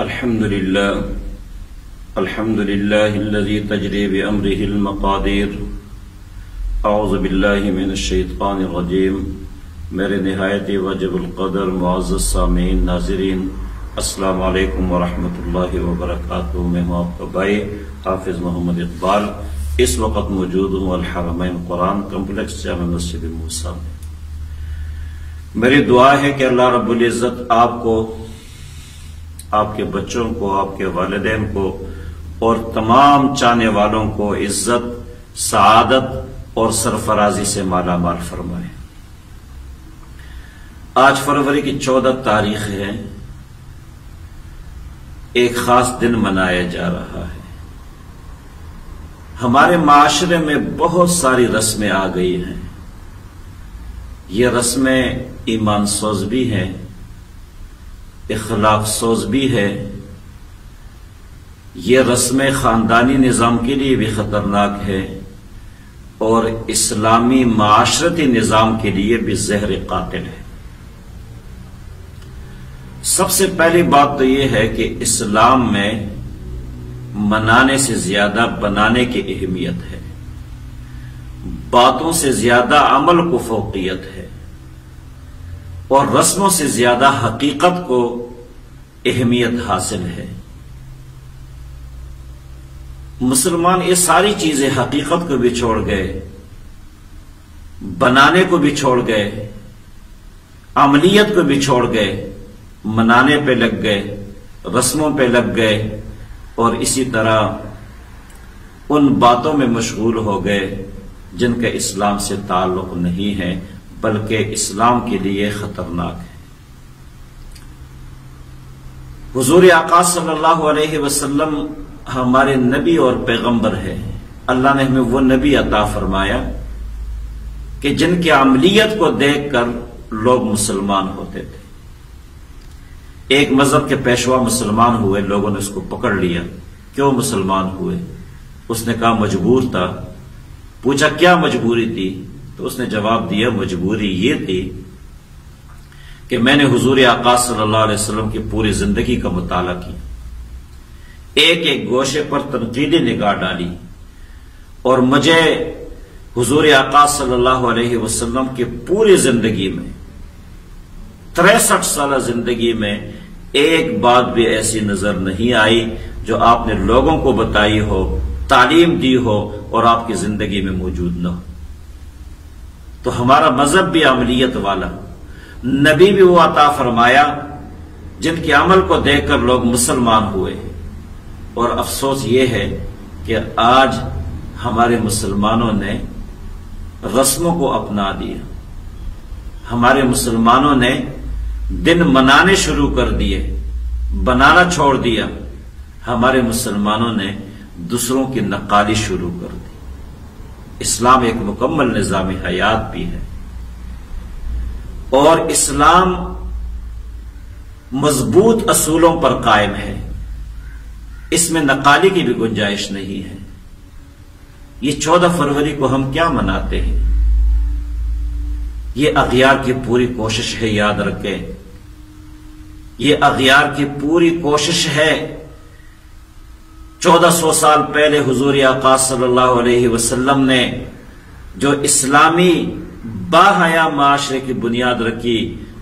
الحمد لله الذي تجري بأمره المقادير. اعوذ باللہ من الشیطان الرجیم. میرے نہایت واجب القدر معزز سامعین ناظرین، السلام علیکم ورحمۃ اللہ وبرکاتہ. میں ہوں آپ کا بھائی حافظ محمد اقبال. اس وقت موجود ہوں الحرمین قرآن کمپلیکس جامع مسجد موسیٰ میں. میری دعا ہے کہ اللہ رب العزت آپ کو، آپ کے بچوں کو، آپ کے والدین کو اور تمام چاہنے والوں کو عزت، سعادت اور سرفرازی سے مالا مال فرمائے. آج فروری کی 14 تاریخ ہے. ایک خاص دن منایا جا رہا ہے. ہمارے معاشرے میں بہت ساری رسمیں آ گئی ہیں. یہ رسمیں ایمان سوز بھی ہیں، اخلاق سوز بھی ہے. یہ رسمیں خاندانی نظام کے لیے بھی خطرناک ہے اور اسلامی معاشرتی نظام کے لیے بھی زہر قاتل ہے. سب سے پہلی بات تو یہ ہے کہ اسلام میں منانے سے زیادہ بنانے کی اہمیت ہے. باتوں سے زیادہ عمل کو فوقیت ہے اور رسموں سے زیادہ حقیقت کو اہمیت حاصل ہے. مسلمان یہ ساری چیزیں حقیقت کو بھی چھوڑ گئے، بنانے کو بھی چھوڑ گئے، عملیت کو بھی چھوڑ گئے، منانے پہ لگ گئے، رسموں پہ لگ گئے اور اسی طرح ان باتوں میں مشغول ہو گئے جن کا اسلام سے تعلق نہیں ہے بلکہ اسلام کے لیے خطرناک ہے. حضور آقا صلی اللہ علیہ وسلم ہمارے نبی اور پیغمبر ہے. اللہ نے ہمیں وہ نبی عطا فرمایا کہ جن کی عملیت کو دیکھ کر لوگ مسلمان ہوتے تھے. ایک مذہب کے پیشوا مسلمان ہوئے، لوگوں نے اس کو پکڑ لیا. کیوں مسلمان ہوئے؟ اس نے کہا مجبور تھا. پوچھا کیا مجبوری تھی؟ تو اس نے جواب دیا مجبوری یہ تھی کہ میں نے حضور آقا صلی اللہ علیہ وسلم کی پوری زندگی کا مطالعہ کیا، ایک ایک گوشے پر تنقیدی نگاہ ڈالی اور مجھے حضور آقا صلی اللہ علیہ وسلم کی پوری زندگی میں 63 سالہ زندگی میں ایک بات بھی ایسی نظر نہیں آئی جو آپ نے لوگوں کو بتائی ہو، تعلیم دی ہو اور آپ کی زندگی میں موجود نہ ہو. تو ہمارا مذہب بھی عملیت والا، نبی بھی وہ عطا فرمایا جن کے عمل کو دیکھ کر لوگ مسلمان ہوئے. اور افسوس یہ ہے کہ آج ہمارے مسلمانوں نے رسموں کو اپنا دیا. ہمارے مسلمانوں نے دن منانے شروع کر دیے، بنانا چھوڑ دیا. ہمارے مسلمانوں نے دوسروں کی نقالی شروع کر دی. اسلام ایک مکمل نظام حیات بھی ہے اور اسلام مضبوط اصولوں پر قائم ہے. اس میں نقالی کی بھی گنجائش نہیں ہے. یہ 14 فروری کو ہم کیا مناتے ہیں؟ یہ اغیار کی پوری کوشش ہے، یاد رکھیں. یہ اغیار کی پوری کوشش ہے. 1400 سال پہلے حضور آقا صلی اللہ علیہ وسلم نے جو اسلامی باحیا معاشرے کی بنیاد رکھی،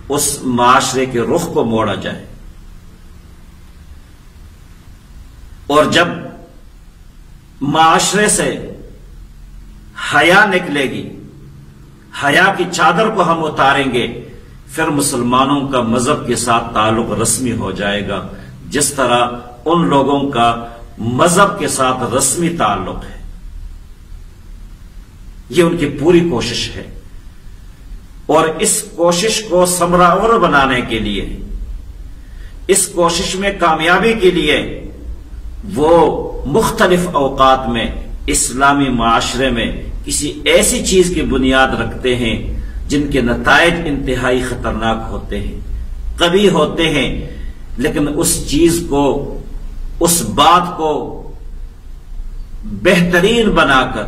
اس معاشرے کے رخ کو موڑا جائے. اور جب معاشرے سے حیا نکلے گی، حیا کی چادر کو ہم اتاریں گے، پھر مسلمانوں کا مذہب کے ساتھ تعلق رسمی ہو جائے گا جس طرح ان لوگوں کا مذہب کے ساتھ رسمی تعلق ہے. یہ ان کی پوری کوشش ہے اور اس کوشش کو ثمرآور بنانے کے لیے، اس کوشش میں کامیابی کے لیے وہ مختلف اوقات میں اسلامی معاشرے میں کسی ایسی چیز کی بنیاد رکھتے ہیں جن کے نتائج انتہائی خطرناک ہوتے ہیں، قبیح ہوتے ہیں، لیکن اس چیز کو، اس بات کو بہترین بنا کر،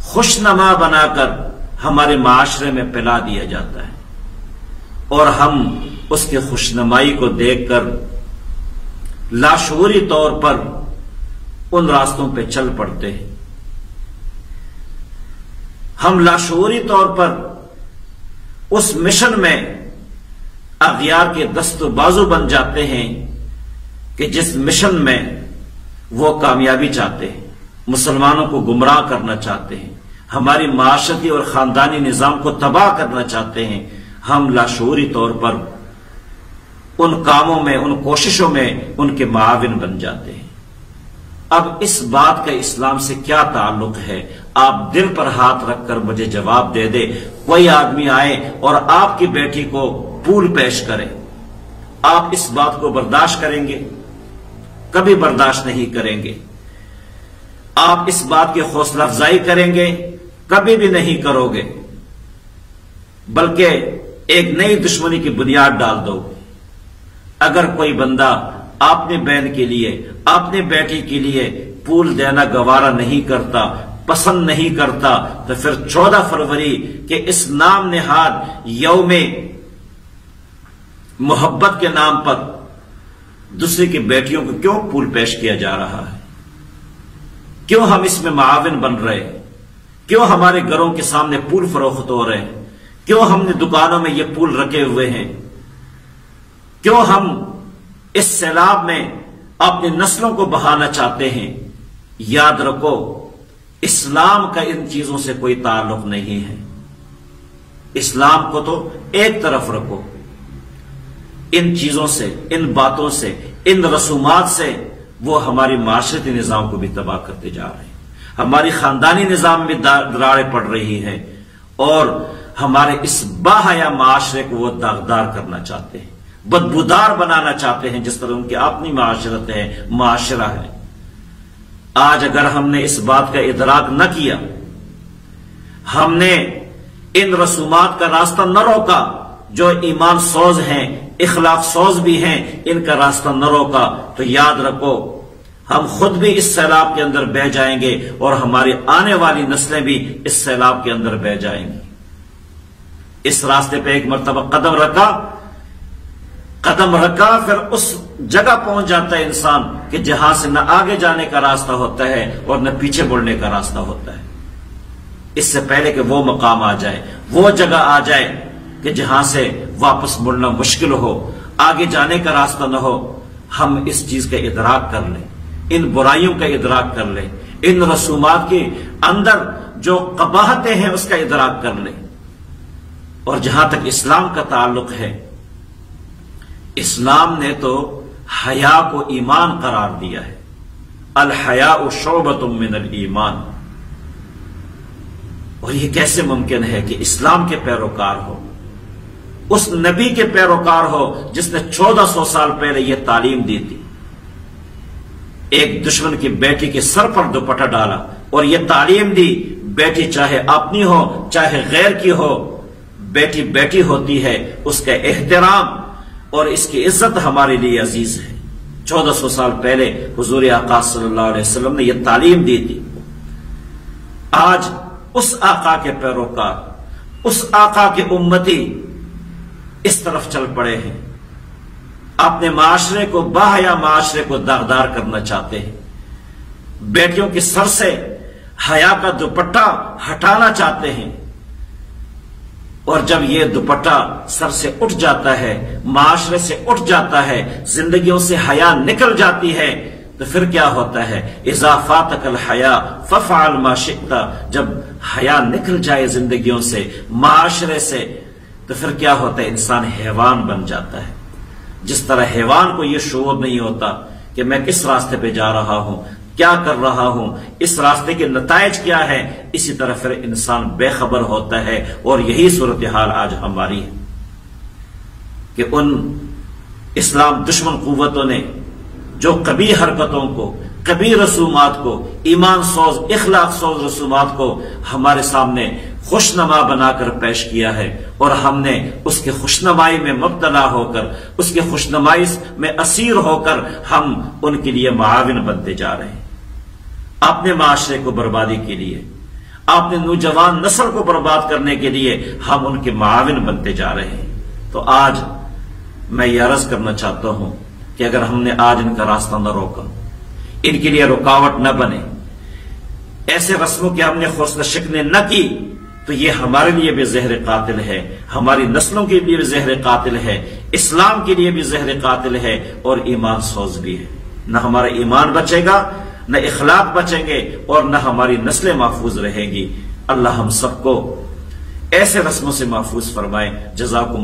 خوشنما بنا کر ہمارے معاشرے میں پھیلا دیا جاتا ہے اور ہم اس کے خوشنمائی کو دیکھ کر لاشعوری طور پر ان راستوں پہ چل پڑتے ہیں. ہم لاشعوری طور پر اس مشن میں اغیار کے دست و بازو بن جاتے ہیں کہ جس مشن میں وہ کامیابی چاہتے ہیں، مسلمانوں کو گمراہ کرنا چاہتے ہیں، ہماری معاشرتی اور خاندانی نظام کو تباہ کرنا چاہتے ہیں. ہم لاشعوری طور پر ان کاموں میں، ان کوششوں میں ان کے معاون بن جاتے ہیں. اب اس بات کا اسلام سے کیا تعلق ہے؟ آپ دل پر ہاتھ رکھ کر مجھے جواب دے دے. کوئی آدمی آئے اور آپ کی بیٹی کو پھول پیش کرے، آپ اس بات کو برداشت کریں گے؟ کبھی برداشت نہیں کریں گے. آپ اس بات کی حوصلہ افزائی کریں گے؟ کبھی بھی نہیں کرو گے، بلکہ ایک نئی دشمنی کی بنیاد ڈال دو. اگر کوئی بندہ اپنے بہن کے لیے، اپنے بیٹی کے لیے پھول دینا گوارا نہیں کرتا، پسند نہیں کرتا، تو پھر 14 فروری کے اس نام نہاد یوم محبت کے نام پر دوسرے کی بیٹیوں کو کیوں پھول پیش کیا جا رہا ہے؟ کیوں ہم اس میں معاون بن رہے ہیں؟ کیوں ہمارے گھروں کے سامنے پھول فروخت ہو رہے ہیں؟ کیوں ہم نے دکانوں میں یہ پھول رکھے ہوئے ہیں؟ کیوں ہم اس سیلاب میں اپنی نسلوں کو بہانا چاہتے ہیں؟ یاد رکھو، اسلام کا ان چیزوں سے کوئی تعلق نہیں ہے. اسلام کو تو ایک طرف رکھو. ان چیزوں سے، ان باتوں سے، ان رسومات سے وہ ہماری معاشرتی نظام کو بھی تباہ کرتے جا رہے ہیں. ہماری خاندانی نظام میں دراڑیں پڑ رہی ہیں اور ہمارے اس باحیا معاشرے کو وہ داغدار کرنا چاہتے ہیں، بدبودار بنانا چاہتے ہیں، جس طرح ان کی اپنی معاشرت ہے، معاشرہ ہے. آج اگر ہم نے اس بات کا ادراک نہ کیا، ہم نے ان رسومات کا راستہ نہ روکا جو ایمان سوز ہیں، اخلاق سوز بھی ہیں، ان کا راستہ نہ روکا، تو یاد رکھو ہم خود بھی اس سیلاب کے اندر بہہ جائیں گے اور ہماری آنے والی نسلیں بھی اس سیلاب کے اندر بہہ جائیں گی. اس راستے پہ ایک مرتبہ قدم رکھا پھر اس جگہ پہنچ جاتا ہے انسان کہ جہاں سے نہ آگے جانے کا راستہ ہوتا ہے اور نہ پیچھے مڑنے کا راستہ ہوتا ہے. اس سے پہلے کہ وہ مقام آ جائے، وہ جگہ آ جائے کہ جہاں سے واپس مڑنا مشکل ہو، آگے جانے کا راستہ نہ ہو، ہم اس چیز کا ادراک کر لیں، ان برائیوں کا ادراک کر لیں، ان رسومات کے اندر جو قباحتیں ہیں اس کا ادراک کر لیں. اور جہاں تک اسلام کا تعلق ہے، اسلام نے تو حیا کو ایمان قرار دیا ہے. الحیاء شعبۃ من الایمان. اور یہ کیسے ممکن ہے کہ اسلام کے پیروکار ہو، اس نبی کے پیروکار ہو جس نے 1400 سال پہلے یہ تعلیم دی تھی، ایک دشمن کی بیٹی کے سر پر دوپٹہ ڈالا اور یہ تعلیم دی، بیٹی چاہے اپنی ہو چاہے غیر کی ہو، بیٹی بیٹی ہوتی ہے، اس کا احترام اور اس کی عزت ہمارے لیے عزیز ہے. 1400 سال پہلے حضور آقا صلی اللہ علیہ وسلم نے یہ تعلیم دی تھی. آج اس آقا کے پیروکار، اس آقا کے امتی اس طرف چل پڑے ہیں، اپنے معاشرے کو، باحیا معاشرے کو داغدار کرنا چاہتے ہیں، بیٹیوں کے سر سے حیا کا دوپٹہ ہٹانا چاہتے ہیں. اور جب یہ دوپٹہ سر سے اٹھ جاتا ہے، معاشرے سے اٹھ جاتا ہے، زندگیوں سے حیا نکل جاتی ہے، تو پھر کیا ہوتا ہے؟ اذا فاتک الحیا ففعل ما شئت. جب حیا نکل جائے زندگیوں سے، معاشرے سے، تو پھر کیا ہوتا ہے؟ انسان حیوان بن جاتا ہے. جس طرح حیوان کو یہ شعور نہیں ہوتا کہ میں کس راستے پہ جا رہا ہوں، کیا کر رہا ہوں، اس راستے کے نتائج کیا ہے، اسی طرح پھر انسان بے خبر ہوتا ہے. اور یہی صورتحال آج ہماری ہے کہ ان اسلام دشمن قوتوں نے جو کبھی حرکتوں کو، کبھی رسومات کو، ایمان سوز، اخلاق سوز رسومات کو ہمارے سامنے خوشنما بنا کر پیش کیا ہے، اور ہم نے اس کے خوشنمائی میں مبتلا ہو کر، اس کے خوشنمائی میں اسیر ہو کر ہم ان کے لیے معاون بنتے جا رہے ہیں. اپنے معاشرے کو بربادی کے لیے، اپنے نوجوان نسل کو برباد کرنے کے لیے ہم ان کے معاون بنتے جا رہے ہیں. تو آج میں یہ عرض کرنا چاہتا ہوں کہ اگر ہم نے آج ان کا راستہ نہ روکا، ان کے لیے رکاوٹ نہ بنے، ایسے رسموں کی ہم نے حسن شکنیں نہ کی، تو یہ ہمارے لیے بھی زہر قاتل ہے، ہماری نسلوں کے لیے بھی زہر قاتل ہے، اسلام کے لیے بھی زہر قاتل ہے، اور ایمان سوز بھی ہے۔ نہ ہمارا ایمان بچے گا، نہ اخلاق بچیں گے، اور نہ ہماری نسلیں محفوظ رہیں گی۔ اللہ ہم سب کو ایسے رسموں سے محفوظ فرمائے۔ جزاکم